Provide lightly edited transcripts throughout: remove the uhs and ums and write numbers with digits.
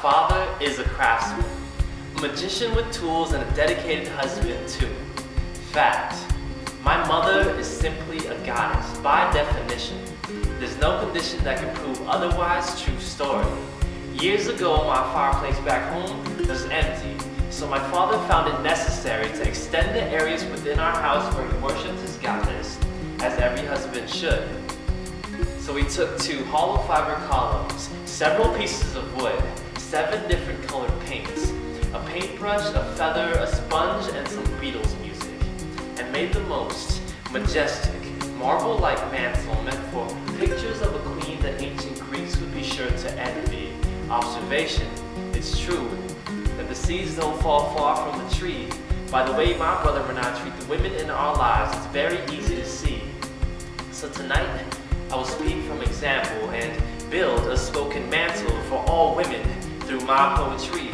father is a craftsman, a magician with tools and a dedicated husband too. Fact, my mother is simply a goddess by definition. There's no condition that can prove otherwise. True story. Years ago, my fireplace back home was empty, so my father found it necessary to extend the areas within our house where he worshipped his goddess, as every husband should. So we took 2 hollow fiber columns, several pieces of wood, 7 different colored paints, a paintbrush, a feather, a sponge, and some Beatles music, and made the most majestic, marble-like mantle meant for pictures of a queen that ancient Greeks would be sure to envy. Observation, it's true that the seeds don't fall far from the tree. By the way my brother and I treat the women in our lives, it's very easy to see. So tonight, I will speak from example and build a spoken mantle for all women through my poetry.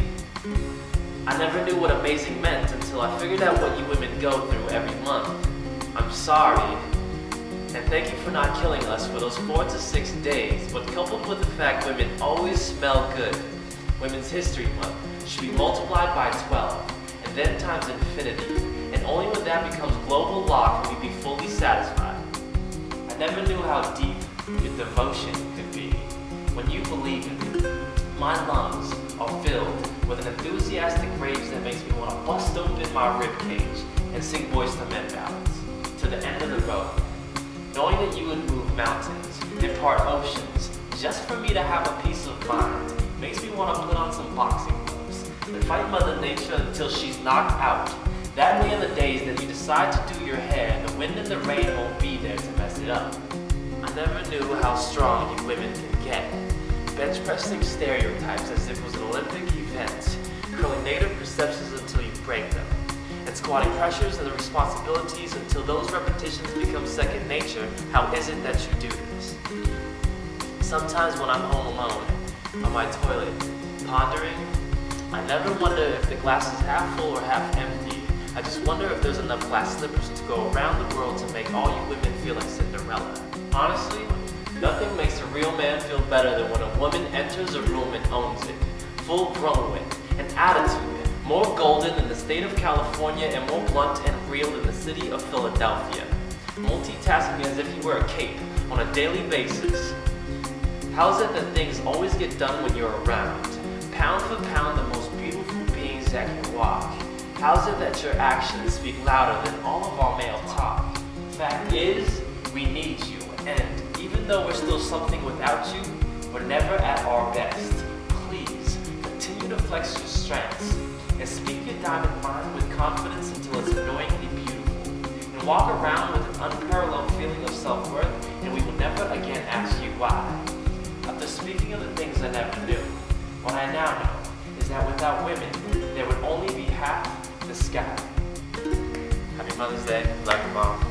I never knew what amazing meant until I figured out what you women go through every month. I'm sorry, and thank you for not killing us for those 4 to 6 days, but coupled with the fact women always smell good, Women's History Month should be multiplied by 12, and then times infinity, and only when that becomes global law can we be fully satisfied. I never knew how deep your devotion could be. When you believe in me, my lungs are filled with an enthusiastic rage that makes me want to bust open my ribcage and sing Boyz II Men ballads to the end of the road. Knowing that you would move mountains and part oceans just for me to have a peace of mind makes me want to put on some boxing gloves and fight Mother Nature until she's knocked out. That way in the days that you decide to do your hair, the wind and the rain won't be there to mess it up. I never knew how strong you women can get. Bench pressing stereotypes as if it was an Olympic event, curling native perceptions until you break them, and squatting pressures and the responsibilities until those repetitions become second nature. How is it that you do this? Sometimes when I'm home alone, on my toilet, pondering, I never wonder if the glass is half full or half empty. I just wonder if there's enough glass slippers to go around the world to make all you women feel like Cinderella. Honestly, nothing makes a real man feel better than when a woman enters a room and owns it, full grown with an attitude, more golden than the state of California and more blunt and real than the city of Philadelphia, multitasking as if you wear a cape on a daily basis. How is it that things always get done when you're around? Pound for pound, the most beautiful beings that can walk. How is it that your actions speak louder than all of our male talk? Fact is, we need you, and even though we're still something without you, we're never at our best. Please, continue to flex your strengths, and speak your diamond mind with confidence until it's annoyingly beautiful, and walk around with an unparalleled feeling of self-worth, and we will never again ask you why. After speaking of the things I never knew, what I now know is that without women, there would only be half the sky. Happy Mother's Day. Love you, Mom.